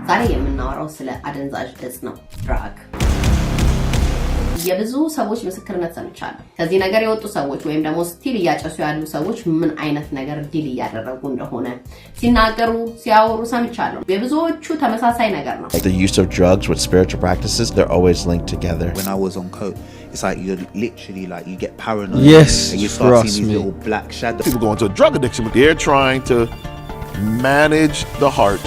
ዛሬ የምናወራው ስለ አደንዛዥ እጽ ነው ድራግ የብዙ ሰዎች ምስክርነት ሰምቻለሁ ከዚህ ነገር የወጡ ሰዎች ወይም ደግሞ ስቲል ያጨሱ ያሉ ሰዎች ምን አይነት ነገር ዲል ያደረጉ እንደሆነ ሲናገሩ ሲያወሩ ሰምቻለሁ የብዙዎቹ ተመሳሳይ ነገር ነው The use of drugs with spiritual practices they're always linked together When I was on coke it's like you're literally like you get paranoid yes and you start seeing these little black shadows people go into a drug addiction they're trying to manage the heart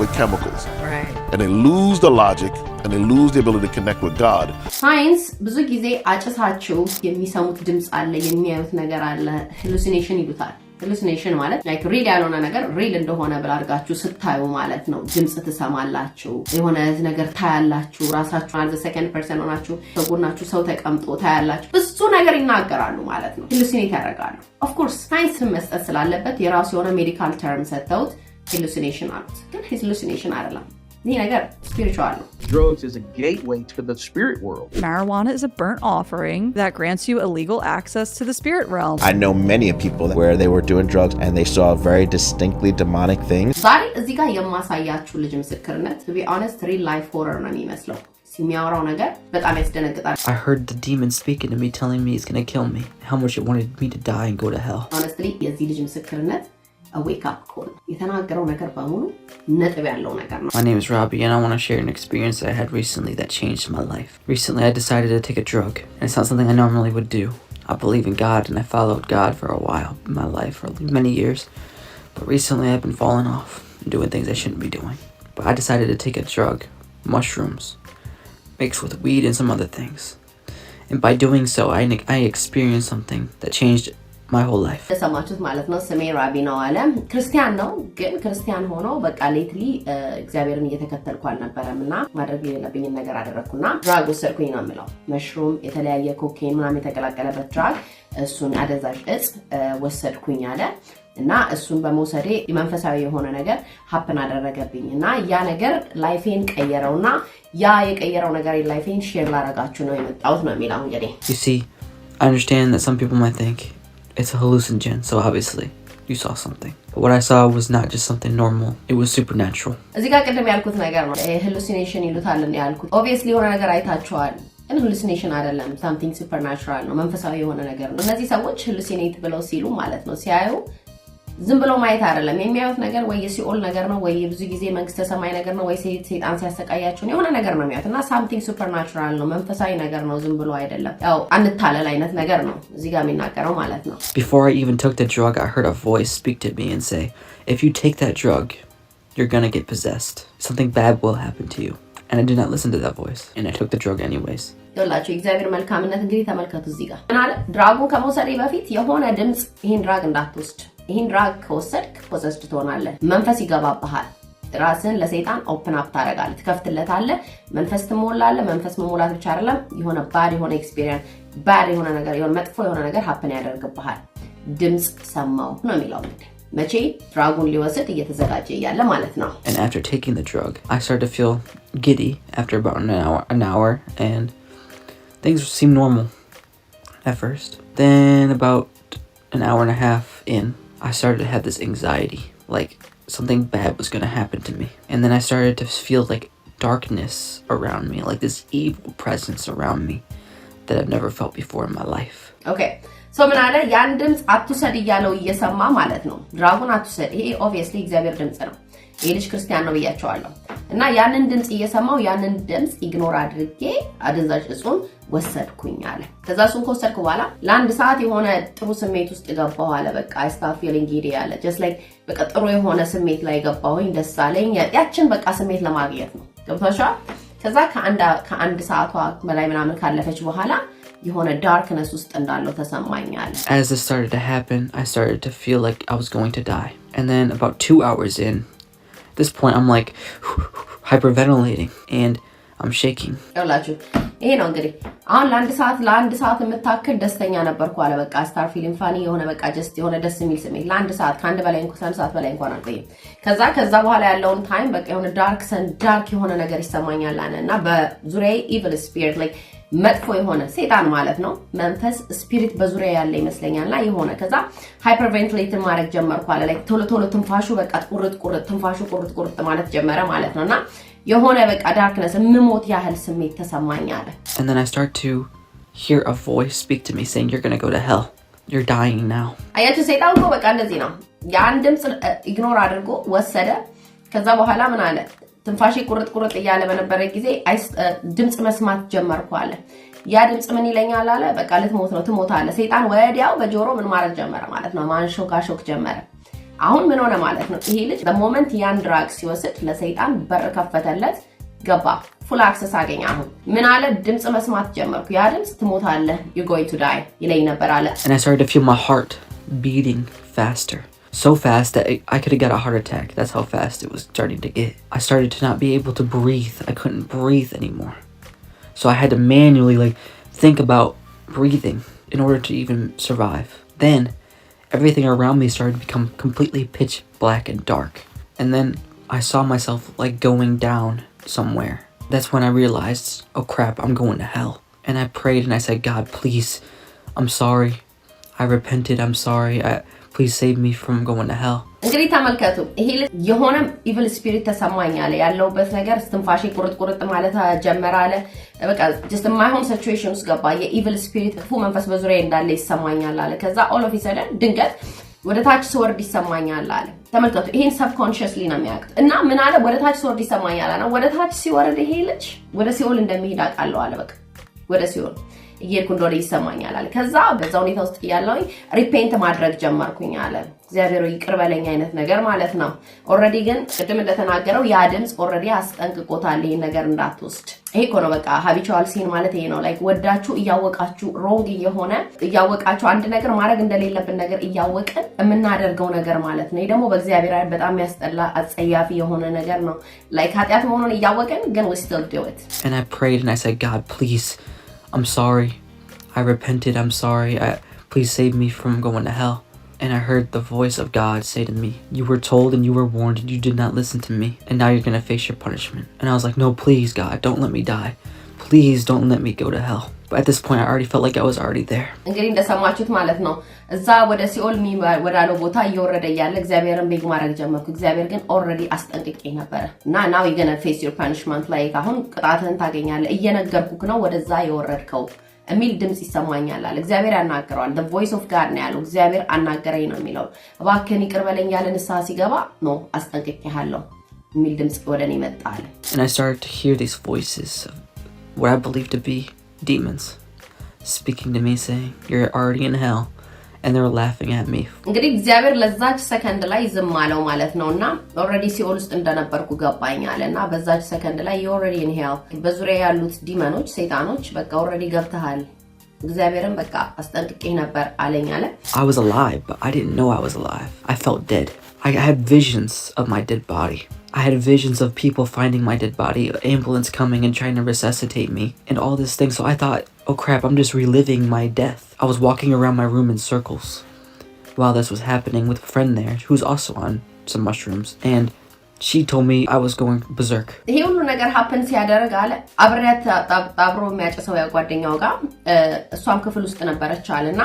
with chemicals right and they lose the logic and they lose the ability to connect with God science ብዙ ጊዜ አጨሳቸው የሚሰሙት ድምጽ አለ የሚያዩት ነገር አለ hallucination ይሉታል hallucination ማለት like real ያልሆነ ነገር real እንደሆነ ብላርጋችሁ ስታዩ ማለት ነው ድምጽ ትሰማላችሁ የሆነ ነገር ታያላችሁ ራሳችሁ as a second person ሆናችሁ ተጎናችሁ ሰው ተቀምጦ ታያላችሁ ብዙ ነገር ይናገራሉ ማለት ነው hallucinate ያደርጋሉ of course science መስጠት ስላለበት የራሱ የሆነ medical term ሰጥተውት hallucination አሉት ግን hallucination አይደለም this ነገር spiritual Drugs is a gateway to the spirit world. Marijuana is a burnt offering that grants you illegal access to the spirit realm. I know many of people where they were doing drugs and they saw very distinctly demonic things. ዛሬ እዚህ ጋር የማሳያችሁ ልጅ ምስክርነት to be honest real life horror ነው የሚመስለው ሲሚያወራው ነገር በጣም ያስደነግጣል I heard the demon speaking to me telling me it's going to kill me how much it wanted me to die and go to hell. honestly የዚህ ልጅ ምስክርነት a wake up call የተናገረው ነገር በሙሉ ነጥብ ያለው ነገር ነው My name is Robbie and I want to share an experience that I had recently that changed my life. Recently I decided to take a drug and it's not something I normally would do. I believe in God and I followed God for a while in my life for many years. But recently I've been falling off and doing things I shouldn't be doing. But I decided to take a drug, mushrooms, mixed with weed and some other things. And by doing so I experienced something that changed my whole life. ተሰማችሁት ማለት ነው ስሜ ራቢ ነው አለ ክርስቲያን ነው ግን ክርስቲያን ሆኖ በቃ ሌትሊ እግዚአብሔርን እየተከተልኩ አልነበረምና ማድረግ የሌለብኝ ነገር አደረኩና ድራግ ወሰድኩኝ ነው የምለው መሽሩም የተለያየ ኮኬን ምናምን የተቀላቀለበት ድራግ እሱን አደንዛዥ እጽ ወሰድኩኝ አለ እና እሱን በመውሰዴ መንፈሳዊ የሆነ ነገር ሀፕን አደረገብኝና ያ ነገር ላይፌን ቀየረውና ያ የቀየረው ነገር ላይፌን ሼር ላረጋችሁ ነው የመጣሁት ነው የሚለው እንግዲህ You see, I understand that some people might think it's a hallucinogen, so obviously you saw something. But what I saw was not just something normal, it was supernatural. እዚህ ጋር ቀደም ያልኩት ነገር ነው hallucination ይሉታል እንዴ ያልኩት obviously የሆነ ነገር አይታችኋል ግን hallucination አይደለም something supernatural ነው መንፈሳዊ የሆነ ነገር ነው እነዚህ ሰዎች hallucinate ብለው ሲሉ ማለት ነው ሲያዩ ዝም ብለው ማየት አይደለም የሚያዩት ነገር ወይ የሲኦል ነገር ነው ወይ ብዙ ጊዜ መንግስተ ሰማይ ነገር ነው ወይ ሰይጣን ሲያሰቃያቸው የሆነ ነገር ነው የሚያዩት እና something supernatural ነው መንፈሳዊ ነገር ነው ዝም ብሎ አይደለም ያው አንታለል አይነት ነገር ነው እዚህ ጋር የሚናገረው ማለት ነው Before I even took the drug, I heard a voice speak to me and say, if you take that drug, you're gonna get possessed. Something bad will happen to you. And I did not listen to that voice, and I took the drug anyways. ይላችሁ እግዚአብሔር መልካምነት እንግዲህ ተመልከቱ እዚህ ጋር እና ድራጉን ከመውሰድ በፊት የሆነ ድምጽ ይሄን ድራግ እንዳትወስድ ይሄን ድራግ ከወሰድክ ፖሰስድ ትሆናለህ መንፈስ ይገባብሃል ራስን ለሰይጣን ኦፕን አፕ ታረጋለህ ትከፍትለታለህ መንፈስ ትሞላለህ መንፈስ መሞላት ብቻ አይደለም የሆነ ባድ የሆነ ኤክስፒሪየንስ ባድ የሆነ ነገር የሆነ መጥፎ የሆነ ነገር ሀፕን ያደርግብሃል ድምጽ ሰማው ነው የሚለው እንግዲህ መቼ ድራጉን ሊወስድ እየተዘጋጀ ያለ ማለት ነው And after taking the drug, I started to feel giddy after about an hour and things seemed normal at first. Then about an hour and a half in, I started to have this anxiety, like something bad was going to happen to me. And then I started to feel like darkness around me, like this evil presence around me that I've never felt before in my life. Okay. So ምን አለ ያን ድምጽ አትውሰድ እያለው እየሰማ ማለት ነው ድራጉን አትውሰድ ይሄ obviously እግዚአብሔር ድምጽ ነው ይሄ ልጅ ክርስቲያን ነው ብያቸዋለሁ እና ያንን ድምጽ እየሰማው ያንን ድምጽ ኢግኖር አድርጌ አደንዛዥ እጹን ወሰድኩኝ አለ ከዛ እሱን ከወሰድኩ በኋላ ለአንድ ሰዓት የሆነ ጥሩ ስሜት ውስጥ ገባሁ አለ በቃ I start feeling giddy አለ just like በቃ ጥሩ የሆነ ስሜት ላይ ገባሁኝ ደስ አለኝ ያችን በቃ ስሜት ለማግኘት ነው ገብቷችኋል ከዛ ከአንድ ሰዓቷ በላይ ምናምን ካለፈች በኋላ የሆነ darkness ውስጥ እንዳለው ተሰማኛል As this started to happen, I started to feel like I was going to die. And then about 2 hours in, at this point I'm like hyperventilating and I'm shaking. ያላችሁ ይሄ ነው እንግዲህ አሁን ለአንድ ሰዓት የምታክል ደስተኛ ነበርኩ አለ በቃ ስታር ፊሊንግ ፋኒ የሆነ በቃ just የሆነ ደስ የሚል ስሜት ለአንድ ሰዓት ከአንድ በላይ እንኳን ሰዓት በላይ እንኳን አልቆየም ከዛ በኋላ ያለውን ታይም በቃ የሆነ ዳርክ የሆነ ነገር ይሰማኛል አለና በዙሪያዬ evil spirit like መጥፎ የሆነ ሰይጣን ማለት ነው መንፈስ ስፒሪት በዙሪያ ያለ ይመስለኛልና የሆነ ከዛ ሃይፐርቬንቲሌት ማድረግ ጀመርኩ አለ ላይ ቶሎ ቶሎ ትንፋሹ በቃ ቁርጥ ትንፋሹ ቁርጥ ማለት ጀመረ ማለት ነውና የሆነ በቃ ዳርክነስ ምሞት ያህል ስሜት ተሰማኝ አለ And then I start to hear a voice speak to me saying, you're going to go to hell. You're dying now. አያችሁ ሰይጣን እኮ በቃ እንደዚህ ነው ያን ድምጽ ኢግኖር አድርጎ ወሰደ ከዛ በኋላ ምን አለ ትንፋሽ ቁርጥ እያለ በነበረ ጊዜ ድምጽ መስማት ጀመርኩ አለ ያ ድምጽ ምን ይለኛል አለ በቃ ልትሞት ነው ትሞታለህ ሰይጣን ወዲያው በጆሮ ምን ማለት ጀመረ ማለት ነው ማንሾካሾክ ጀመረ አሁን ምን ሆነ ማለት ነው ይሄ ልጅ በሞመንት ያን ድራግ ሲወስድ ለሰይጣን በር ከፈተለት ገባ ፉል አክሰስ አገኘ አሁን ምን አለ ድምጽ መስማት ጀመርኩ ያ ድምጽ ትሞታለህ you're going to die ይለኝ ነበር አለ And I started to feel my heart beating faster. So fast that I could have got a heart attack. That's how fast it was starting to get. I started to not be able to breathe. I couldn't breathe anymore. So I had to manually think about breathing in order to even survive. Then everything around me started to become completely pitch black and dark. And then I saw myself going down somewhere. That's when I realized, oh crap, I'm going to hell. And I prayed and I said, God, please, I'm sorry. I repented. I'm sorry. Please save me from going to hell. እንግዲህ ተመልከቱ ይሄ የሆነ ኢቪል ስፒሪት ተሰማኛለ ያለውበት ነገር ትንፋሽ ቁርጥ ማለት ጀመረ አለ በቃ just ማይሆን ሲቹዌሽን ውስጥ ገባ የኢቪል ስፒሪት ክፉ መንፈስ በዙሪያ እንዳለ ይሰማኛል አለ ከዛ all of a sudden ድንገት ወደ ታች ስወርድ ይሰማኛል አለ ተመልከቱ ይሄን ሰብኮንሺየስሊ ነው የሚያውቁት እና ምን አለ ወደ ታች ስወርድ ይሰማኛል አለ ወደ ታች ሲወርድ ይሄ ልጅ ወደ ሲኦል እንደሚሄድ አውቃለሁ አለ በቃ ወደ ሲኦል እየሄድኩ እንደሆነ ይሰማኛል አለ ከዛ በዛ ሁኔታ ውስጥ ያለውኝ ሪፔንት ማድረግ ጀመርኩኝ አለ እግዚአብሔር ይቅር በለኝ አይነት ነገር ማለት ነው ኦሬዲ ግን ቅድም እንደተናገረው ያ ድምጽ ኦሬዲ አስጠንቅቆታል ይሄን ነገር እንዳትወስድ ይሄ እኮ ነው በቃ ሃቢቹዋል ሲን ማለት ይሄ ነው ወዳችሁ እያወቃችሁ ሮንግ እየሆነ እያወቃችሁ አንድ ነገር ማድረግ እንደሌለብን ነገር እያወቅን የምናደርገው ነገር ማለት ነው ይሄ ደግሞ በእግዚአብሔር አይደል በጣም ያስጠላ አጸያፊ የሆነ ነገር ነው ኃጢአት መሆኑን እያወቅን ግን we still do it And I prayed and I said, God, please, I'm sorry. I repented. I'm sorry. Please save me from going to hell. And I heard the voice of God say to me, you were told and you were warned and you did not listen to me. And now you're going to face your punishment. And I was like, no, please, God, don't let me die. Please don't let me go to hell. But at this point, I already felt like I was already there. እንግዲህ እንደሰማችሁት ማለት ነው እዛ ወደ ሲኦል ወዳለው ቦታ እየወረደ ያለ እግዚአብሔርን ቤግ ማድረግ ጀመርኩ እግዚአብሔር ግን ኦሬዲ አስጠንቅቄ ነበር እና now you're going to face your punishment አሁን ቅጣትህን ታገኛለህ እየነገርኩክ ነው ወደዛ የወረድከው የሚል ድምጽ ይሰማኛል አለ እግዚአብሔር ያናገረዋል the voice of God ነው ያለው እግዚአብሔር አናገረኝ ነው የሚለው እባክህን ይቅር በለኝ ያለ ንስሐ ሲገባ ነው አስጠንቅቄሃለሁ የሚል ድምጽ ወደኔ መጣ አለ And I started to hear these voices of what I believe to be demons speaking to me saying, you're already in hell. And they were laughing at me. እንግዲህ እግዚአብሔር ለዛች ሰከንድ ላይ ዝም አለው ማለት ነውና ኦሬዲ ሲኦል ውስጥ እንደነበርኩ ገባኛልና በዛች ሰከንድ ላይ you already in hell በዙሪያ ያሉት ዲመኖች ሰይጣኖች በቃ ኦሬዲ ገብተሃል እግዚአብሔርን በቃ አስጠንቅቄ ነበር አለኝ አለ I was alive, but I didn't know I was alive. I felt dead. I had visions of my dead body. I had visions of people finding my dead body, ambulance coming and trying to resuscitate me, and all this thing. So I thought, oh crap, I'm just reliving my death. I was walking around my room in circles while this was happening with a friend there who's also on some mushrooms, and she told me I was going berserk. ይሄ ሁሉ ነገር ሀፕን ሲያደርግ አለ አብሬያት አብሮ የሚያጨሰው ያጓደኛው ጋር እሷም ክፍል ውስጥ ነበረች አለና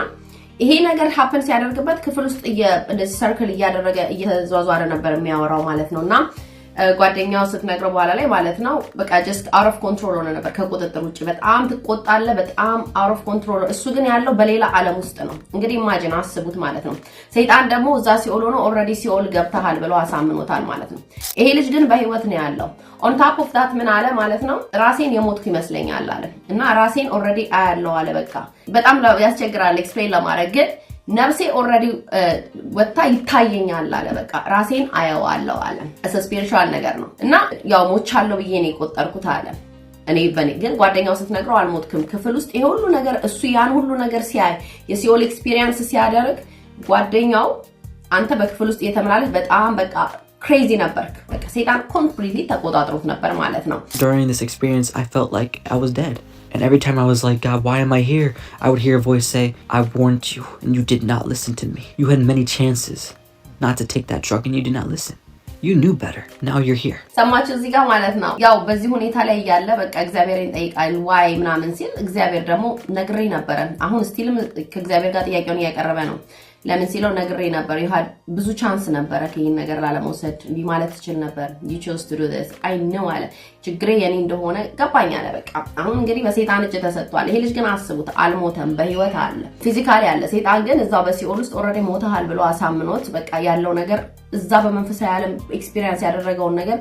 ይሄ ነገር ሀፕን ሲያደርግበት ክፍል ውስጥ እንደዚህ ሰርክል እያደረገ እየተዟዟረ ነበር የሚያወራው ማለት ነውና ጓደኛው ስትነግረው በኋላ ላይ ማለት ነው በቃ just out of control ሆነ ነበር ከቁጥጥር ውጪ በጣም ትቆጣለ በጣም out of control እሱ ግን ያለው በሌላ ዓለም ውስጥ ነው እንግዲህ ኢማጂን አስቡት ማለት ነው ሰይጣን ደግሞ እዛ ሲኦል ሆኖ ኦሬዲ ሲኦል ገብተሃል ብሎ አሳምኖታል ማለት ነው ይሄ ልጅ ግን በህይወት ነው ያለው on top of that ምን አለ ማለት ነው ራሴን የሞትኩ ይመስለኛል አለ እና ራሴን ኦሬዲ አያለው አለ በቃ በጣም ያስቸግራል ኤክስፕሌን ለማድረግ ግን ነፍሴ ኦሬዲ ወጣ ይታየኛል አለ በቃ ራሴን አየዋለሁ አለ እሱ ስፒሪቹዋል ነገር ነው እና ያው ሞቻለሁ ብዬ ነው የቆጠርኩት አለ እኔ በኔ ግን ጓደኛው ስትነግረው አልሞትኩም ክፍል ውስጥ ይሄ ሁሉ ነገር እሱ ያን ሁሉ ነገር ሲያይ የሲኦል ኤክስፒሪየንስ ሲያደርግ ጓደኛው አንተ በክፍል ውስጥ የተመላለስ በጣም በቃ crazy ነበር በቃ ሰይጣን ኮምፕሊትሊ ተቆጣጥሮት ነበር ማለት ነው During this experience I felt like I was dead. And every time I was like, God, why am I here? I would hear a voice say, I warned you and you did not listen to me. You had many chances not to take that drug and you did not listen. You knew better. Now you're here. ሰማችሁ እዚህ ጋር ማለት ነው ያው በዚህ ሁኔታ ላይ ያለ በቃ እግዚአብሔርን ጠይቃል ዋይ ምናምን ሲል እግዚአብሔር ደግሞ ነግሬ ነበር አሁን ስቲልም ከእግዚአብሔር ጋር ጥያቄውን ያቀረበ ነው ለምን ሲለው ነግሬ ነበር ይhad ብዙ ቻንስ ነበር ከይን ነገር ላለመውሰድ እንዲ ማለት ትችል ነበር you chose to do this I know አለ ችግሬ የኔ እንደሆነ ገባኝ አለ በቃ አሁን እንግዲህ በሰይጣን እጅ ተሰጥቷል ይሄ ልጅ ግን አስቡት አልሞተም በህይወት አለ ፊዚካሊ አለ ሰይጣን ግን እዛው በሲኦል ውስጥ ኦሬዲ ሞተሃል ብሎ አሳምኖት በቃ ያለው ነገር እዛ በመንፈሳዊ ዓለም ኤክስፒሪየንስ ያደረገው ነገር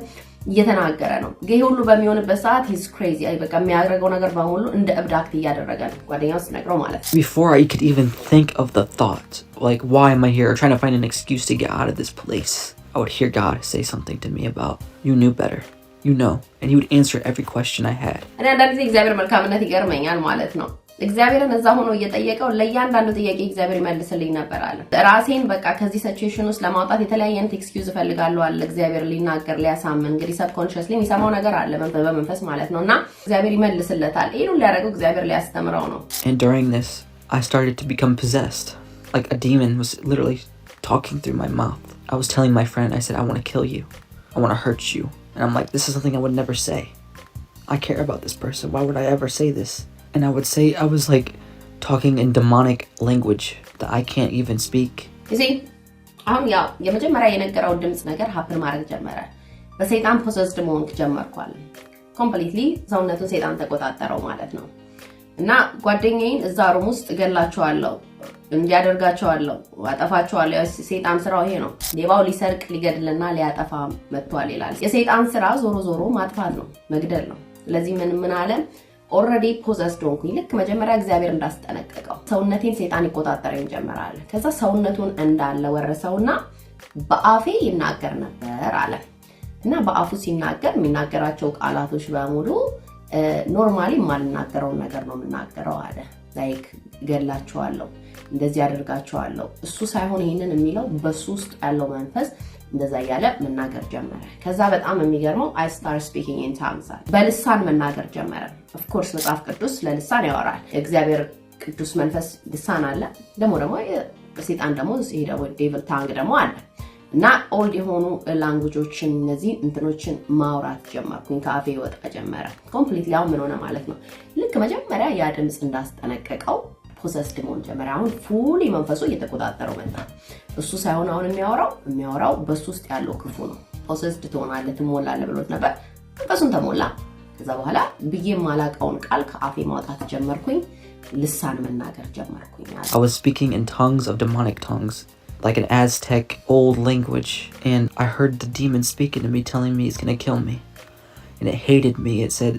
እየተናገረ ነው ይሄ ሁሉ በሚሆንበት ሰዓት he's crazy በቃ የሚያደርገው ነገር በሙሉ እንደ እብድ አክት እያደረገ ነው ጓደኛው ሲነግረው ማለት Before I could even think of the thought like why am I here trying to find an excuse to get out of this place I would hear God say something to me about you knew better you know and he would answer every question I had እኔ አንዳንድ ጊዜ እግዚአብሔር መልካምነት ይገርመኛል ማለት ነው እግዚአብሔርን እዛ ሆኖ እየጠየቀው ለእያንዳንዱ ጥያቄ እግዚአብሔር ይመልስልኝ ነበር አለ ራሴን በቃ ከዚህ ሲቹዌሽን ውስጥ ለማውጣት የተለያየ ኤክስኪውዝ ፈልጋለሁ አለ እግዚአብሔር ሊናገር ሊያሳምን እንግዲህ ሰብኮንሺየስሊ የሚሰማው ነገር አለ በመንፈስ ማለት ነውና እግዚአብሔር ይመልስለታል ይሄን ሁሉ ያደረገው እግዚአብሔር ሊያስተምረው ነው And during this I started to become possessed like a demon was literally talking through my mouth I was telling my friend I said I want to kill you I want to hurt you and I'm like this is something I would never say I care about this person why would I ever say this And I would say I was like talking in demonic language that I can't even speak. You see, አሁን ያው የመጀመሪያ የነገረው ድምጽ ነገር ሀፕን ማድረግ ጀመረ በሰይጣን ፖሰስድ መሆን ጀመርኳል ኮምፕሊትሊ ሰውነቱን ሰይጣን ተቆጣጠረው ማለት ነው እና ጓደኛዬን እዛ ሩም ውስጥ ገላቸዋለሁ እንዲያደርጋቸዋለሁ አጠፋቸዋለሁ ሰይጣን ስራው ይሄ ነው ሌባው ሊሰርቅ ሊገድልና ሊያጠፋ መጥቷል ይላል የሰይጣን ስራ ዞሮ ማጥፋት ነው መግደል ነው ስለዚህ ምን አለ already possessed ሆንኩኝ ልክ መጀመሪያ እግዚአብሔር እንዳስጠነቀቀው ሰውነቴን ሰይጣን ይቆጣጠረኝ ጀመራል ከዛ ሰውነቱን እንዳለ ወረሰውና በአፌ ይናገር ነበር አለ እና በአፉ ሲናገር የሚናገራቸው ቃላቶች በሙሉ ኖርማሊ ማልናገረው ነገር ነው የምናገረው አለ ላይክ ገላቸዋለሁ እንደዚህ አድርጋቸዋለሁ እሱ ሳይሆን ይሄንን የሚለው በሱ ውስጥ ያለው መንፈስ እንደዛ ያለ መናገር ጀመረ ከዛ በጣም የሚገርመው I start speaking in tongues በልሳን መናገር ጀመረ of course መጽሐፍ ቅዱስ ለልሳን ያወራል እግዚአብሔር ቅዱስ መንፈስ ልሳን አለ ደግሞ ሰይጣን ደግሞ ይሄ ደግሞ ዴቪል ታንግ ደግሞ አለ እና ኦልድ የሆኑ ላንጉጆችን እነዚህ እንትኖችን ማውራት ጀመርኩኝ ካፌ ወጣ ጀመረ ኮምፕሊትሊ አሁን ምን ሆነ ማለት ነው ልክ መጀመሪያ ያ ድምጽ እንዳስጠነቀቀው possessed መሆን ጀመረ አሁን ፉሊ መንፈሱ እየተቆጣጠረው መጣ እሱ ሳይሆን አሁን የሚያወራው በሱ ውስጥ ያለው ክፉ ነው possessed ትሆናለህ ትሞላለህ ብሎት ነበር መንፈሱን ተሞላ ከዛ በኋላ ብዬ ማላቀውን ቃል ከአፌ ማውጣት ጀመርኩኝ ልሳን መናገር ጀመርኩኝ I was speaking in tongues of demonic tongues like an Aztec old language and I heard the demon speaking to me telling me it's going to kill me and it hated me it said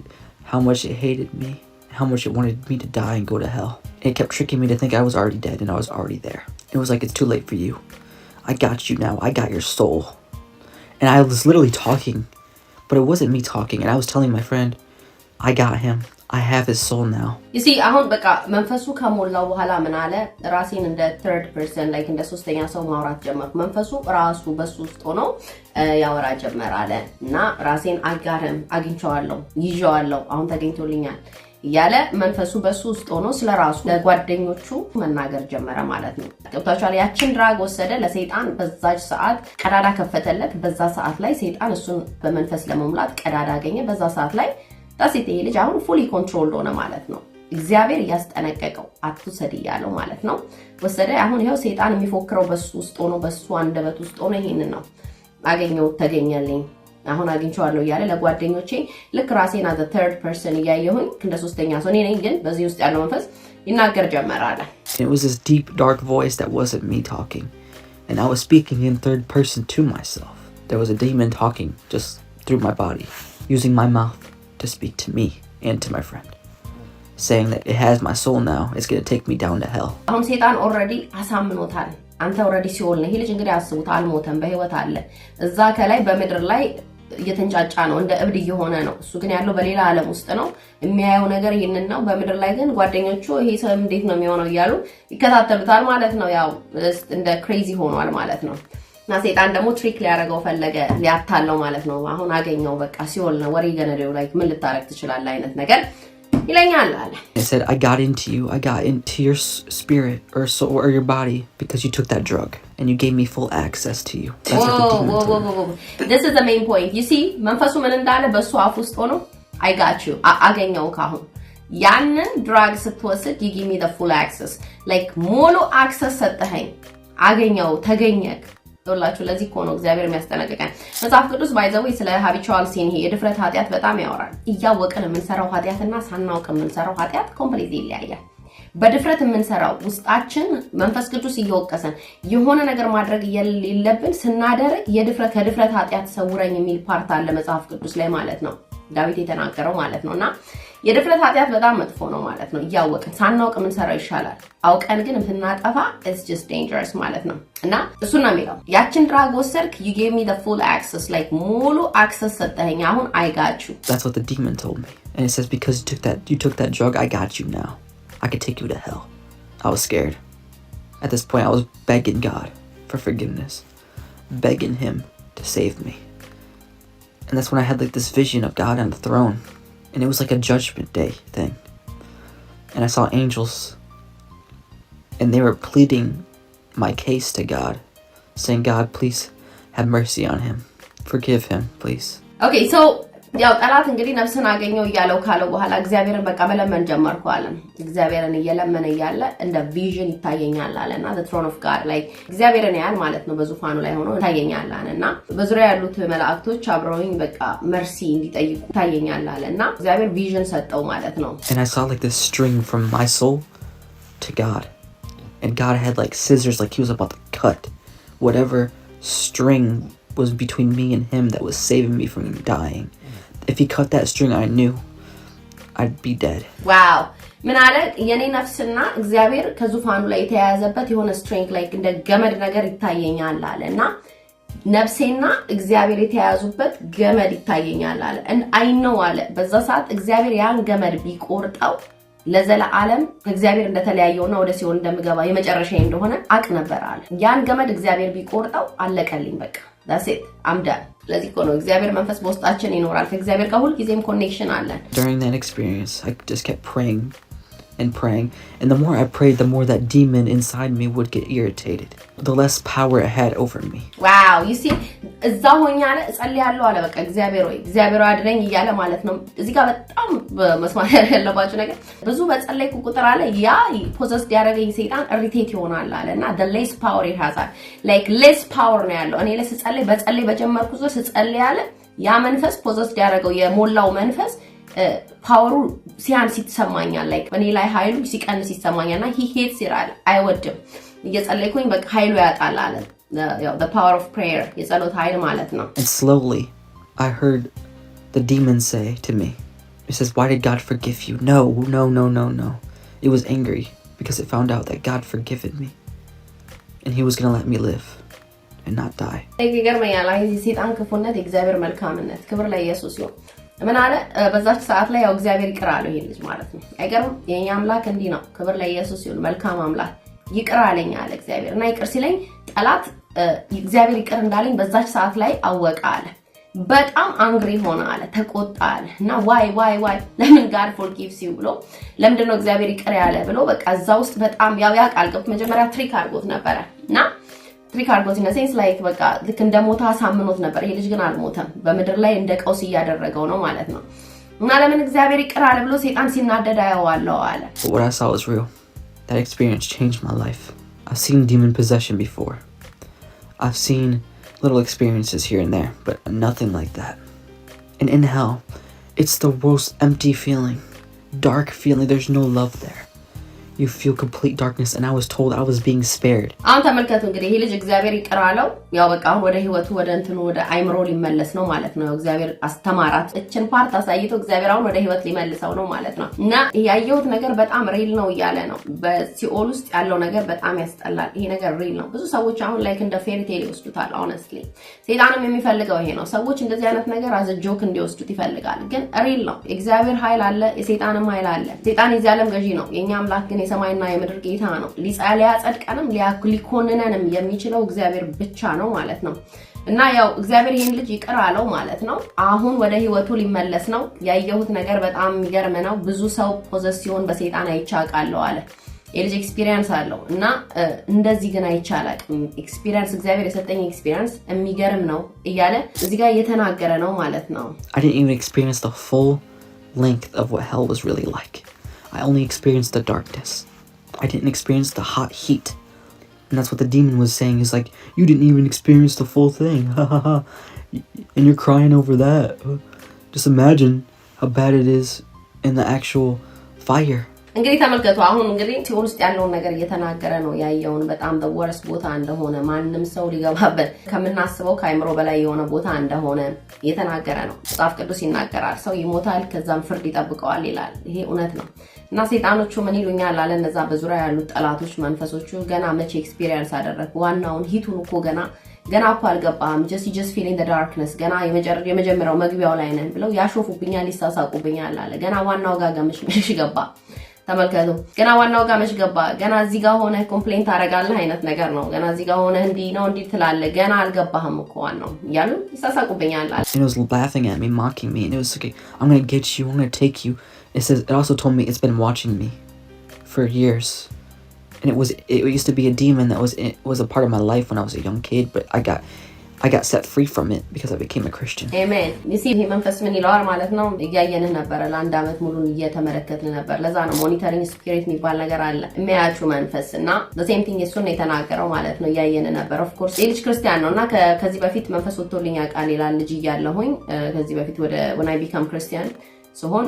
how much it hated me how much it wanted me to die and go to hell it kept tricking me to think I was already dead and I was already there it was like it's too late for you I got you now I got your soul and I was literally talking but it wasn't me talking and I was telling my friend I got him I have his soul now you see አሁን በቃ መንፈሱ ከሞላው በኋላ ምን አለ ራሴን እንደ third person like እንደ ሶስተኛ ሰው ማውራት ጀመርኩ መንፈሱ ራሱ በሱ ውስጥ ሆኖ ያወራ ጀመረ አለ እና ራሴን አግኝቼዋለሁ ይዤዋለሁ አሁን ተገኝቶልኛል ያለ መንፈሱ በሱ ውስጥ ሆኖ ስለራሱ ለጓደኞቹ መናገር ጀመረ ማለት ነው ገብታችኋል ያችን ድራግ ወሰደ ለሰይጣን በዛች ሰዓት ቀዳዳ ከፈተለት በዛ ሰዓት ላይ ሰይጣን እሱን በመንፈስ ለመሙላት ቀዳዳ አገኘ በዛ ሰዓት ላይ ታሲት ይሄ ልጅ አሁን ፉሊ ኮንትሮልድ ሆነ ማለት ነው እግዚአብሔር ያስጠነቀቀው አትውሰድ ያለው ማለት ነው ወሰደ አሁን ይሄው ሰይጣን የሚፎክረው በሱ ውስጥ ሆኖ በሱ አንደበት ውስጥ ሆኖ ይሄንን ነው አገኘው ተገኘልኝ አሁን አግኝቼዋለሁ ያለ ለጓደኞቼ ልክ ራሴን as a third person ያየሁኝ እንደ ሶስተኛ ሰው ነኝ ግን በዚህ ውስጥ ያለው መንፈስ ይናገር ጀመረ አለ it was this deep dark voice that wasn't me talking and I was speaking in third person to myself there was a demon talking just through my body using my mouth to speak to me and to my friend saying that it has my soul now it's going to take me down to hell አሁን ሰይጣን already አሳምኖታል አንተ already ሲኦል ነህ ይሄ ልጅ እንግዲህ አስቡት አልሞተም በህይወት አለ እዛ ከላይ በመድር ላይ እየተንጫጫ ነው እንደ እብድ እየሆነ ነው እሱ ግን ያለው በሌላ ዓለም ውስጥ ነው የሚያየው ነገር ይሄንን ነው በመድር ላይ ግን ጓደኞቹ ይሄ ሰው እንዴት ነው የሚሆነው ይያሉ ይከታተሉታል ማለት ነው ያው እንደ ክሬዚ ሆኗል ማለት ነው እና ሰይጣን ደግሞ ትሪክ ሊያረጋው ፈለገ ሊያታለው ማለት ነው አሁን አገኘው በቃ ሲኦል ነው ወሬ ገነደው ላይ ምን ልታረግ ትችላለህ አይነት ነገር ይለኛል አለ። It said, I got into your spirit or soul or your body because you took that drug and you gave me full access to you. That's what the demon told me. This is the main point. You see, መንፈሱ ምን እንዳለ በሱ አፍ ውስጥ ሆኖ I got you አገኘው ካሁን ያንን ድራግ ስትወስድ you give me the full access like ሙሉ access ሰጠኸኝ አገኘው ተገኘክ ወላችሁ ለዚህ እኮ ነው እግዚአብሔር የሚያስጠነቅቀን መጽሐፍ ቅዱስ ባይዘው ስለ habitual sin ይሄ የድፍረት ኃጢያት በጣም ያወራል እያወቀን የምንሰራው ኃጢያትና ሳናውቅ የምንሰራው ኃጢያት ኮምፕሊትሊ ይለያያል በድፍረት የምንሰራው ውስጣችን መንፈስ ቅዱስ እየወቀሰን የሆነ ነገር ማድረግ የሌለብን ስናደርግ የድፍረት ከድፍረት ኃጢያት ሰውረኝ የሚል ፓርት አለ መጽሐፍ ቅዱስ ላይ ማለት ነው ዳዊት የተናገረው ማለት ነውና የድፍረት ኃጢያት በጣም መጥፎ ነው ማለት ነው እያወቀን ሳናውቅ የምንሰራው ይሻላል አውቀን ግን ብናጠፋ it's just dangerous ማለት ነው እና እሱ ነው የሚለው ያችን ድራግ ወሰድክ you gave me the full access like ሙሉ access ሰጠኸኝ አሁን I got you. That's what the demon told me and it says because you took that drug I got you now. I could take you to hell. I was scared. At this point I was begging God for forgiveness, begging him to save me. And that's when I had like this vision of God on the throne. And it was like a judgment day thing. And I saw angels. And they were pleading my case to God. Saying, God, please have mercy on him. Forgive him, please. Okay, so ያው ጠላት እንግዲህ ነፍስን አገኘው ያለው ካለው በኋላ እግዚአብሔርን በቃ መለመን ጀመርኩ አለ እግዚአብሔርን እየለመነ ያለ እንደ ቪዥን ይታየኛል አለና the throne of God like እግዚአብሔርን ያያል ማለት ነው በዙፋኑ ላይ ሆኖ ይታየኛል አለና በዙሪያ ያሉት መላእክቶች አብረውኝ በቃ መርሲ እንዲጠይቁ ይታየኛል አለና እግዚአብሔር ቪዥን ሰጠው ማለት ነው and I saw like this string from my soul to God and God had like scissors like he was about to cut whatever string was between me and him that was saving me from dying. If he cut that string, I knew I'd be dead. Wow. ምን አለ የኔ ነፍስና እግዚአብሔር ከዙፋኑ ላይ የተያያዘበት የሆነ ስትሪንግ ላይክ እንደ ገመድ ነገር ይታየኛል አለና ነፍሴና እግዚአብሔር የተያያዙበት ገመድ ይታየኛል አለ and I know አለ በዛ ሰዓት እግዚአብሔር ያን ገመድ ቢቆርጠው ለዘላለም እግዚአብሔር እንደተለያየውና ወደ ሲኦል እንደምገባ የመጨረሻ እንደሆነ አቅ ነበር አለ ያን ገመድ እግዚአብሔር ቢቆርጠው አለቀልኝ በቃ that's it I'm done ለዚህ ነው እግዚአብሔር መንፈስ በውስጣችን ይኖራል ከእግዚአብሔር ጋር ሁሉ ጊዜም ኮኔክሽን አለ During that experience I just kept praying and the more I prayed the more that demon inside me would get irritated the less power it had over me wow you see እዛ ሆኛለ ጸልያለሁ አለ በቃ እግዚአብሔር አድረኝ ይያለ ማለት ነው እዚህ ጋር በጣም መስማት ያለባችሁ ነገር ብዙ በጸለይኩ ቁጥር አለ ያ ፖሰስ ያደረገኝ ሰይጣን ኢሪቴት ይሆናል አለና the less power it has like less power ነው ያለው እኔ በጸለይ በጀመርኩ ዙር ስጸልይ አለ ያ መንፈስ ፖሰስ ያደረገው የሞላው መንፈስ ፓወሩ ሲያንስ ይተሰማኛል like እኔ ላይ ኃይሉ ሲቀንስ ይተሰማኛልና he hates it አይወድም እየጸለይኩኝ በቃ ኃይሉ ያጣል አለ the power of prayer የጸሎት ኃይል ማለት ነው and slowly I heard the demon say to me it says why did God forgive you no it was angry because it found out that God forgiven me and he was going to let me live and not die ይገርመኛል አይ ሰይጣን ክፉነት የእግዚአብሔር መልካምነት ክብር ለኢየሱስ ይሁን ምን አለ በዛች ሰዓት ላይ ያው እግዚአብሔር ይቅር አለው ይሄ ልጅ ማለት ነው አይገርም የኛ አምላክ እንዲህ ነው ክብር ለኢየሱስ ይሁን መልካም አምላክ ይቅር አለኝ አለ እግዚአብሔር እና ይቅር ሲለኝ ጠላት እግዚአብሔር ይቅር እንዳለኝ በዛች ሰዓት ላይ አወቀ አለ በጣም አንግሪ ሆነ አለ ተቆጣ አለ እና ዋይ ለምን God forgives you ብሎ ለምንድነው እግዚአብሔር ይቅር ያለ ብሎ በቃ እዛ ውስጥ በጣም ያው ያቃል ገብቶ መጀመሪያ ትሪክ አድርጎት ነበረ እና ትሪክ አድርጎት ነው ሴንስ ላይክ በቃ ልክ እንደሞታ ሳምኖት ነበር ይሄ ልጅ ግን አልሞተም በመድር ላይ እንደ ቀውስ ያደረገው ነው ማለት ነው እና ለምን እግዚአብሔር ይቅር አለ ብሎ ሰይጣን ሲናደድ አያዋለው አለ What I saw was real. That experience changed my life. I've seen demon possession before. I've seen little experiences here and there, but nothing like that. And in hell, it's the most empty feeling. Dark feeling, there's no love there. You feel complete darkness and I was told I was being spared. አሁን ተመልከቱ እንግዲህ ይሄ ልጅ እግዚአብሔር ይቀራለው ያው በቃ አሁን ወደ ህይወቱ ወደ እንትኑ ወደ አይምሮ ሊመለስ ነው ማለት ነው እግዚአብሔር አስተማራት እችን ፓርት አሳይቶ እግዚአብሔር አሁን ወደ ህይወት ሊመልሰው ነው ማለት ነው እና ያየሁት ነገር በጣም ሪል ነው እያለ ነው በሲኦል ውስጥ ያለው ነገር በጣም ያስጠላል ይሄ ነገር ሪል ነው ብዙ ሰዎች አሁን ላይክ እንደ ፌሪ ቴል ይወስዱታል honestly ሰይጣንም የሚፈልገው ይሄ ነው ሰዎች እንደዚህ አይነት ነገር አዘ ጆክ እንዲወስዱት ይፈልጋል ግን ሪል ነው እግዚአብሔር ኃይል አለ የሰይጣንም ኃይል አለ ሰይጣን የዚህ ዓለም ገዢ ነው የኛ አምላክ ግን የሰማይና የምድር ጌታ ነው ሊጸልያ ጸድቀንም ሊኮንነንም የሚችለው እግዚአብሔር ብቻ ነው ማለት ነው እና ያው እግዚአብሔር ይሄን ልጅ ይቅር አለው ማለት ነው። አሁን ወደ ህይወቱ ሊመለስ ነው። ያየሁት ነገር በጣም የሚገርም ነው። ብዙ ሰው ፖዘሲዮን በሰይጣን አይቻቃለው አለ። የልጅ ኤክስፒሪየንስ አለው እና እንደዚህ ግን አይቻላል። ኤክስፒሪየንስ እግዚአብሔር የሰጠኝ ኤክስፒሪየንስ የሚገርም ነው እያለ እዚህ ጋር እየተናገረ ነው ማለት ነው። I didn't even experience the full length of what hell was really like. I only experienced the darkness. I didn't experience the hot heat. And that's what the demon was saying. Is like, you didn't even experience the full thing. And you're crying over that. Just imagine how bad it is in the actual fire. እንግዲህ ተመልከቱ። አሁን እንግዲህ ሲኦል ውስጥ ያለውን ነገር እየተናገረ ነው። ያየውን በጣም በወርስ ቦታ እንደሆነ ማንንም ሰው ሊገባበት ከምናስበው ከአይምሮ በላይ የሆነ ቦታ እንደሆነ እየተናገረ ነው። መጽሐፍ ቅዱስ ይናገራል። ሰው ይሞታል፣ ከዛም ፍርድ ይጠብቀዋል ይላል። ይሄ እውነት ነው። እና ሰይጣኖቹ ምን ይሉኛል አለ እነዛ በዙሪያ ያሉት ጠላቶች መንፈሶቹ ገና መቼ ኤክስፒሪየንስ አደረኩ? ዋናውን ሂቱን እኮ ገና እኮ አልገባም። just feeling the darkness ገና የመጀመሪያው መግቢያው ላይ ነን ብለው ያሾፉብኛል፣ ይሳሳቁብኛል አለ። ገና ዋናው ጋር ገምሽ ገባ። ተመልከቱ። ገና ዋናው ጋር መች ገባ? ገና እዚህ ጋር ሆነ ኮምፕሌንት አደርጋለህ አይነት ነገር ነው። ገና እዚህ ጋር ሆነ እንዲህ ነው እንዲህ ትላለህ። ገና አልገባህም እኮ ዋናው እያሉ ይሳሳቁብኛል አለ። It was laughing at me, mocking me, and it was like, I'm going to get you, I'm going to take you. It also told me it's been watching me for years. And it used to be a demon that was a part of my life when I was a young kid, but I got set free from it because I became a Christian. Amen. You see, ይሄ መንፈስ ምን ይለዋል ማለት ነው? እያየንህ ነበር ለአንድ አመት ሙሉ እየተመለከትን ነበር። ለዛ ነው ሞኒተሪንግ ስፒሪት የሚባል ነገር አለ። የሚያያችሁ መንፈስ እና the same thing እሱን ነው የተናገረው ማለት ነው። እያየንህ ነበር። of course ልጅ ክርስቲያን ነውና ከዚህ በፊት መንፈስ ወጥቶልኝ ያውቃል ይላል። ልጅ እያለሁኝ ከዚህ በፊት when I become Christian ሲሆን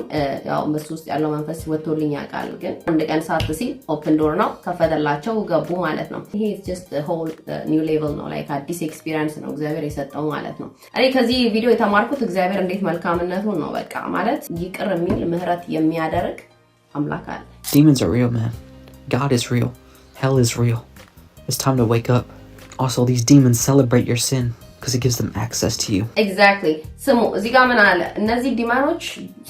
ያው በሱ ውስጥ ያለው መንፈስ ወጥቶልኝ ያውቃል። ግን አንድ ቀን ሳት ሲል ኦፕን ዶር ነው ከፈተላቸው ገቡ ማለት ነው። ይሄ just a whole new level ነው። like አዲስ ኤክስፒሪየንስ ነው እግዚአብሔር የሰጠው ማለት ነው። እኔ ከዚህ ቪዲዮ የተማርኩት እግዚአብሔር እንዴት መልካምነቱን ነው። በቃ ማለት ይቅር የሚል ምህረት የሚያደርግ አምላክ አለ። Demons are real, man. God is real. Hell is real. It's time to wake up. Also, these demons celebrate your sin because it gives them access to you. Exactly. ስሙ እዚህ ጋር ምን አለ? እነዚህ ዲማኖች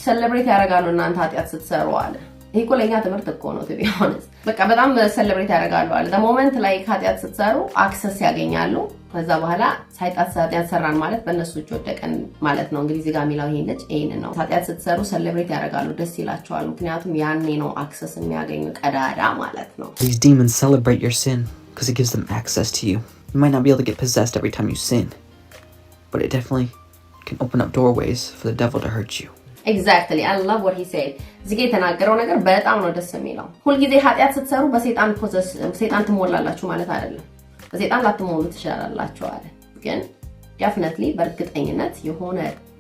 ሴሌብሬት ያደርጋሉ እናንተ ኃጢአት ስትሰሩ አለ። ይሄ እኮ ለኛ ትምህርት እኮ ነው to be honest። በቃ በጣም ሴሌብሬት ያደርጋሉ አለ። the moment like ኃጢአት ስትሰሩ አክሰስ ያገኛሉ። ከዛ በኋላ ኃጢአት ሰራን ማለት በእነሱ እጅ ወደቀን ማለት ነው። እንግዲህ እዚህ ጋር የሚለው ይሄን ነው። ኃጢአት ስትሰሩ ሴሌብሬት ያደርጋሉ፣ ደስ ይላቸዋል። ምክንያቱም ያኔ ነው አክሰስ የሚያገኙ ቀዳዳ ማለት ነው። These demons celebrate your sin because it gives them access to you. You might not be able to get possessed every time you sin, but it definitely can open up doorways for the devil to hurt you. Exactly. I love what he said. እዚህ ጋር የተናገረው ነገር በጣም ነው ደስ የሚለው። ሁልጊዜ ኃጢአት ስትሰሩ በሰይጣን ትሞላላችሁ ማለት አይደለም። በሰይጣን ላትሞሉ ትችላላችሁ አለ። ግን definitely በእርግጠኝነት የሆነ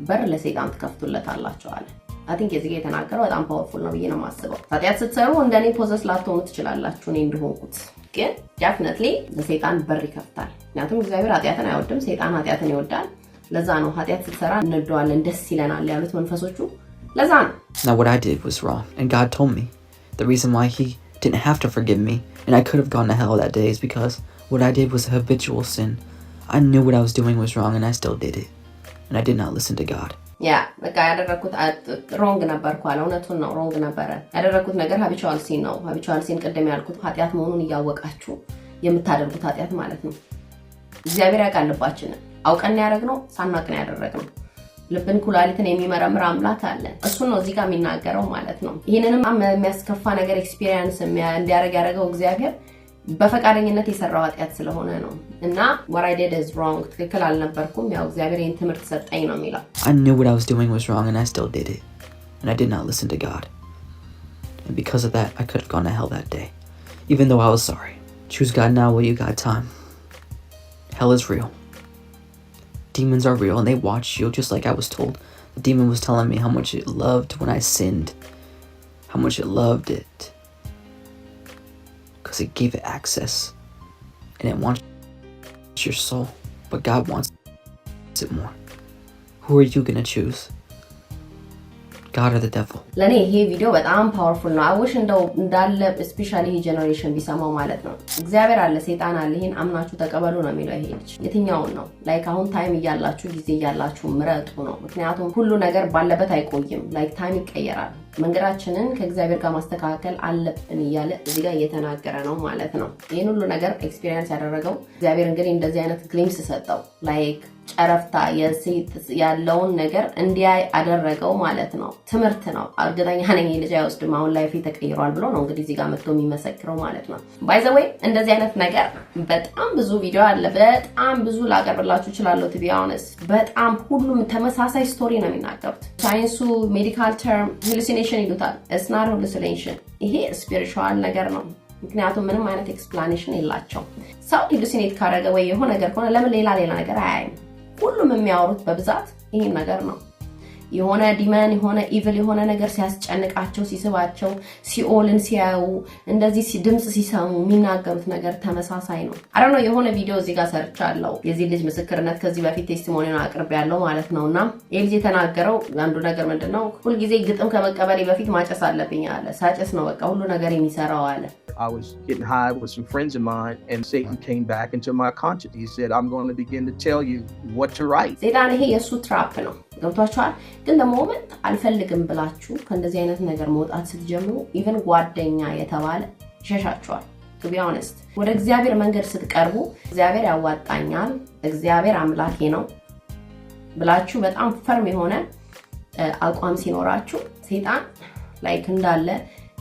በር ለሰይጣን ትከፍቱለታላችሁ አለ። I think እዚህ ጋር የተናገረው በጣም ፓወርፉል ነው ብዬ ነው የማስበው። ኃጢአት ስትሰሩ እንደኔ ፖዘስ ላትሆኑ ትችላላችሁ እኔ እንደሆንኩት። ግን definitely ለሰይጣን በር ይከፍታል። ምክንያቱም እግዚአብሔር ኃጢአትን አይወድም፣ ሰይጣን ኃጢአትን ይወዳል። ለዛ ነው ኃጢአት ስትሰራ እንወደዋለን፣ ደስ ይለናል ያሉት መንፈሶቹ። ለዛ ነው Now what I did was wrong, and God told me the reason why he didn't have to forgive me and I could have gone to hell that day is because what I did was a habitual sin. I knew what I was doing was wrong and I still did it. And I did not listen to God. በቃ ያደረኩት ሮንግ ነበርኩ አለ። እውነቱን ነው፣ ሮንግ ነበረ ያደረኩት ነገር habitual sin ነው። habitual sin ቀደም ያልኩት ኃጢአት መሆኑን እያወቃችሁ የምታደርጉት ኃጢአት ማለት ነው። እግዚአብሔር ያውቃል ልባችንን። አውቀን ያደረግነው ሳናውቅ ያደረግነው። ልብን ኩላሊትን የሚመረምር አምላክ አለ። እሱ ነው እዚህ ጋር የሚናገረው ማለት ነው። ይሄንንም የሚያስከፋ ነገር ኤክስፒሪየንስ እንዲያደርግ ያደረገው እግዚአብሔር በፈቃደኝነት የሰራው ኃጢአት ስለሆነ ነው። እና what I did is wrong ትክክል አልነበርኩም። ያው እግዚአብሔር ይሄን ትምህርት ሰጠኝ ነው የሚለው። I knew what I was doing was wrong and I still did it. And I did not listen to God. And because of that, I could have gone to hell that day. Even though I was sorry. Choose God now while you got time. Hell is real. Demons are real and they watch you just like I was told. The demon was telling me how much it loved when I sinned. How much it loved it. Because it gave it access. And it wants your soul. But God wants it more. Who are you going to choose? God or the devil? ለኔ ይሄ ቪዲዮ በጣም ፓወርፉል ነው። አውሽ እንደው እንዳለ ስፔሻሊ ይሄ ጄነሬሽን ቢሰማው ማለት ነው። እግዚአብሔር አለ፣ ሰይጣን አለ፣ ይሄን አምናችሁ ተቀበሉ ነው የሚለው። ይሄ ልጅ የትኛውን ነው ላይክ አሁን ታይም እያላችሁ ጊዜ እያላችሁ ምረጡ ነው። ምክንያቱም ሁሉ ነገር ባለበት አይቆይም። ላይክ ታይም ይቀየራል። መንገዳችንን ከእግዚአብሔር ጋር ማስተካከል አለብን እያለ እዚህ ጋር እየተናገረ ነው ማለት ነው። ይሄን ሁሉ ነገር ኤክስፒሪየንስ ያደረገው እግዚአብሔር እንግዲህ እንደዚህ አይነት ግሊምስ ሰጠው። ላይክ ጨረፍታ የሴት ያለውን ነገር እንዲያይ አደረገው ማለት ነው። ትምህርት ነው። እርግጠኛ ነኝ ልጅ አይወስድም አሁን ላይፍ ተቀይሯል ብሎ ነው እንግዲህ እዚህ ጋር መጥቶ የሚመሰክረው ማለት ነው። ባይ ዘ ዌይ እንደዚህ አይነት ነገር በጣም ብዙ ቪዲዮ አለ። በጣም ብዙ ላቀርብላችሁ እችላለሁ። ቱ ቢ ኦነስት በጣም ሁሉም ተመሳሳይ ስቶሪ ነው የሚናገሩት። ሳይንሱ ሜዲካል ተርም ሃሉሲኔሽን ይሉታል። ኢትስ ናት ሃሉሲኔሽን፣ ይሄ ስፒሪቹዋል ነገር ነው። ምክንያቱም ምንም አይነት ኤክስፕላኔሽን የላቸው። ሰው ሃሉሲኔት ካደረገ ወይ የሆነ ነገር ከሆነ ለምን ሌላ ነገር አያይም? ሁሉም የሚያወሩት በብዛት ይሄን ነገር ነው። የሆነ ዲመን የሆነ ኢቪል የሆነ ነገር ሲያስጨንቃቸው ሲስባቸው ሲኦልን ሲያዩ እንደዚህ ድምጽ ሲሰሙ የሚናገሩት ነገር ተመሳሳይ ነው። አረኖ የሆነ ቪዲዮ እዚህ ጋር ሰርቻለሁ። የዚህ ልጅ ምስክርነት ከዚህ በፊት ቴስቲሞኒውን አቅርቤያለሁ ማለት ነውና ይሄ ልጅ የተናገረው አንዱ ነገር ምንድነው ሁሉ ጊዜ ግጥም ከመቀበሌ በፊት ማጨስ አለብኝ አለ። ሳጨስ ነው በቃ ሁሉ ነገር የሚሰራው አለ። I was getting high with some friends of mine and Satan came back into my conscience. He said, I'm going to begin to tell you what to write. ሴጣን ይሄ የሱ ትራፕ ነው። ገብቷችኋል? ግን ለሞመንት አልፈልግም ብላችሁ ከእንደዚህ አይነት ነገር መውጣት ስትጀምሩ ኢቨን ጓደኛ የተባለ ይሸሻችኋል። to be honest ወደ እግዚአብሔር መንገድ ስትቀርቡ እግዚአብሔር ያዋጣኛል፣ እግዚአብሔር አምላኬ ነው ብላችሁ በጣም ፈርም የሆነ አቋም ሲኖራችሁ ሴጣን ላይክ እንዳለ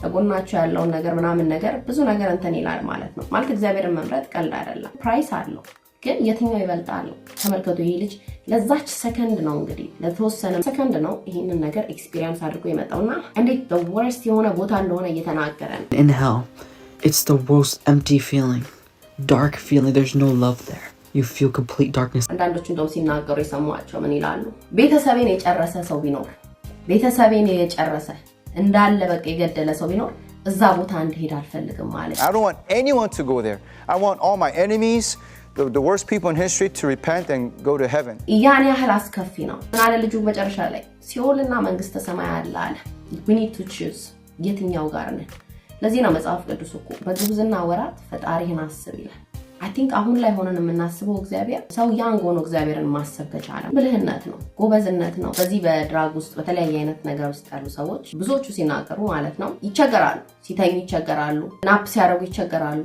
ተጎናችሁ ያለውን ነገር ምናምን ነገር ብዙ ነገር እንትን ይላል ማለት ነው። ማለት እግዚአብሔርን መምረጥ ቀልድ አይደለም። ፕራይስ አለው። ግን የትኛው ይበልጣል? ተመልከቱ። ይሄ ልጅ ለዛች ሰከንድ ነው እንግዲህ ለተወሰነ ሰከንድ ነው ይሄንን ነገር ኤክስፒሪየንስ አድርጎ የመጣውና እንዴት the worst የሆነ ቦታ እንደሆነ እየተናገረ ነው። In hell, it's the most empty feeling. Dark feeling. There's no love there. You feel complete darkness. አንዳንዶቹ እንደውም ሲናገሩ የሰሟቸው ምን ይላሉ? ቤተሰቤን የጨረሰ ሰው ቢኖር ቤተሰቤን የጨረሰ እንዳለ በቃ የገደለ ሰው ቢኖር እዛ ቦታ እንድሄድ አልፈልግም ማለት። I don't want anyone to go there. I want all my enemies, the worst people in history to repent and go to heaven. ያን ያህል አስከፊ ነው። ምን አለ ልጁ መጨረሻ ላይ ሲኦልና መንግስተ ሰማይ አለ አለ። we need to choose የትኛው ጋር ነን? ለዚህ ነው መጽሐፍ ቅዱስ እኮ በግብዝና ወራት ፈጣሪህን አስብ ይላል። I think አሁን ላይ ሆነን የምናስበው እግዚአብሔር ሰው ያንግ ሆኖ እግዚአብሔርን ማሰብ ከቻለ ብልህነት ነው፣ ጎበዝነት ነው። በዚህ በድራግ ውስጥ በተለያየ አይነት ነገር ውስጥ ያሉ ሰዎች ብዙዎቹ ሲናገሩ ማለት ነው ይቸገራሉ፣ ሲተኙ ይቸገራሉ፣ ናፕ ሲያደርጉ ይቸገራሉ።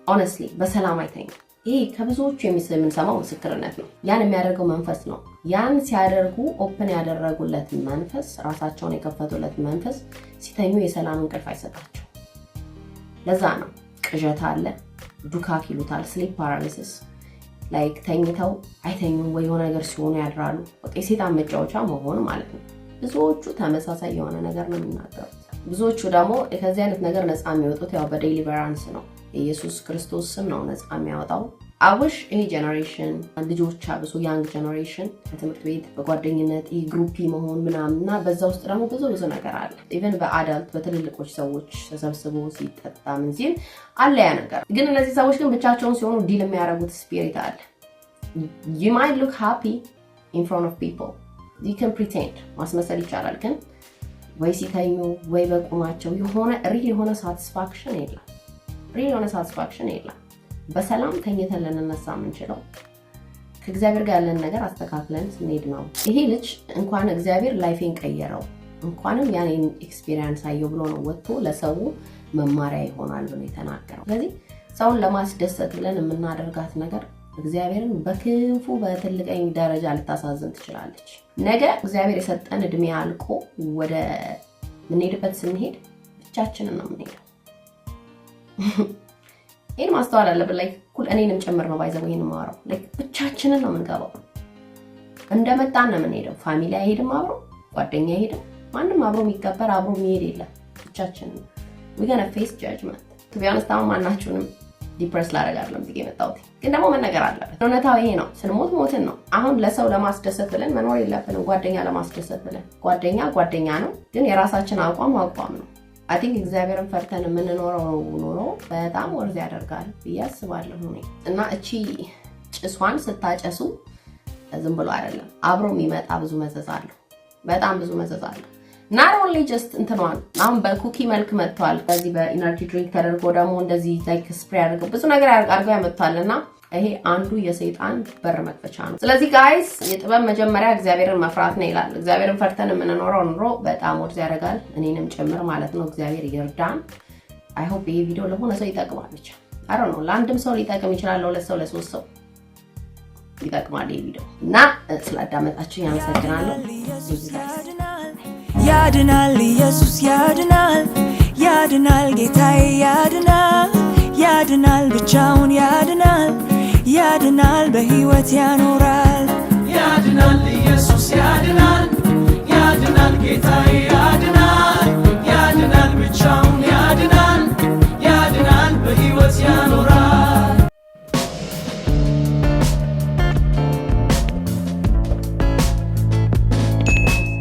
honestly በሰላም አይተኙ። ይሄ ከብዙዎቹ የምንሰማው ምስክርነት ነው። ያን የሚያደርገው መንፈስ ነው። ያን ሲያደርጉ ኦፕን ያደረጉለት መንፈስ፣ ራሳቸውን የከፈቱለት መንፈስ ሲተኙ የሰላም እንቅልፍ አይሰጣቸው። ለዛ ነው ቅዠት አለ፣ ዱካክ ይሉታል፣ ስሊፕ ፓራሊሲስ ላይክ ተኝተው አይተኙም ወይ የሆነ ነገር ሲሆኑ ያድራሉ። በቃ የሴጣን መጫወቻ መሆን ማለት ነው። ብዙዎቹ ተመሳሳይ የሆነ ነገር ነው የሚናገሩት። ብዙዎቹ ደግሞ ከዚህ አይነት ነገር ነፃ የሚወጡት ያው በዴሊቨራንስ ነው። ኢየሱስ ክርስቶስ ስም ነው ነፃ የሚያወጣው። አውሽ ይሄ ጀነሬሽን ልጆች አብሶ ያንግ ጀነሬሽን በትምህርት ቤት በጓደኝነት ግሩፒ መሆን ምናምንና በዛ ውስጥ ደግሞ ብዙ ነገር አለ። ኢቨን በአዳልት በትልልቆች ሰዎች ተሰብስቦ ሲጠጣ ምን ሲል አለ ያ ነገር። ግን እነዚህ ሰዎች ግን ብቻቸውን ሲሆኑ ዲል የሚያደርጉት ስፒሪት አለ። you might look happy in front of people, you can pretend ማስመሰል ይቻላል። ግን ወይ ሲተኙ ወይ በቁማቸው የሆነ ሪል የሆነ ሳቲስፋክሽን የለም። ሪል የሆነ ሳቲስፋክሽን የለም። በሰላም ተኝተን ልንነሳ የምንችለው ከእግዚአብሔር ጋር ያለን ነገር አስተካክለን ስንሄድ ነው። ይሄ ልጅ እንኳን እግዚአብሔር ላይፌን ቀየረው እንኳንም ያኔን ኤክስፒሪየንስ አየው ብሎ ነው ወጥቶ ለሰው መማሪያ ይሆናል ብሎ የተናገረው። ስለዚህ ሰውን ለማስደሰት ብለን የምናደርጋት ነገር እግዚአብሔርን በክንፉ በትልቀኝ ደረጃ ልታሳዝን ትችላለች። ነገ እግዚአብሔር የሰጠን እድሜ አልቆ ወደ ምንሄድበት ስንሄድ ብቻችንን ነው የምንሄደው። ይሄን ማስተዋል አለብን። ላይክ ኩል እኔንም ጨምር ነው ባይዘው ይሄን ማወራው ላይክ ብቻችንን ነው የምንገባው። እንደመጣን ነው የምንሄደው። ፋሚሊ አይሄድም፣ አብሮ ጓደኛ አይሄድም፣ ማንም አብሮ የሚከበር አብሮ የሚሄድ የለም። ብቻችንን we gonna face judgment. to be honest አሁን ማናችሁንም ዲፕረስ ላደርግ አይደለም ብዬ መጣሁት። ግን ደግሞ መነገር አለበት። እውነታው ይሄ ነው። ስንሞት ሞትን ነው። አሁን ለሰው ለማስደሰት ብለን መኖር የለብንም። ጓደኛ ለማስደሰት ብለን ጓደኛ ነው፣ ግን የራሳችን አቋም ነው። I think እግዚአብሔርን ፈርተን የምንኖረው ኖሮ በጣም ወርዝ ያደርጋል ብዬ አስባለሁ እኔ። እና እቺ ጭሷን ስታጨሱ ዝም ብሎ አይደለም፣ አብሮ የሚመጣ ብዙ መዘዝ አለው። በጣም ብዙ መዘዝ አለው። not only just እንትኗን አሁን በኩኪ መልክ መጥቷል። በዚህ በኢነርጂ ድሪንክ ተደርጎ ደግሞ እንደዚህ ላይክ ስፕሬይ አድርገው ብዙ ነገር አድርገው ያመጣልና ይሄ አንዱ የሰይጣን በር መክፈቻ ነው። ስለዚህ ጋይስ የጥበብ መጀመሪያ እግዚአብሔርን መፍራት ነው ይላል። እግዚአብሔርን ፈርተን የምንኖረው ኑሮ በጣም ወርዝ ያደርጋል፣ እኔንም ጭምር ማለት ነው። እግዚአብሔር ይርዳን። አይ ሆፕ ይሄ ቪዲዮ ለሆነ ሰው ይጠቅማል ብቻ። I don't know ለአንድም ሰው ሊጠቅም ይችላል፣ ለሁለት ሰው፣ ለሶስት ሰው ይጠቅማል ቪዲዮ እና ስላዳመጣችሁ ያመሰግናለሁ ያድናል ኢየሱስ ያድናል ያድናል ጌታዬ ያድናል ያድናል ብቻውን ያድናል ያድናል በሕይወት ያኖራል ያድናል ኢየሱስ ያድናል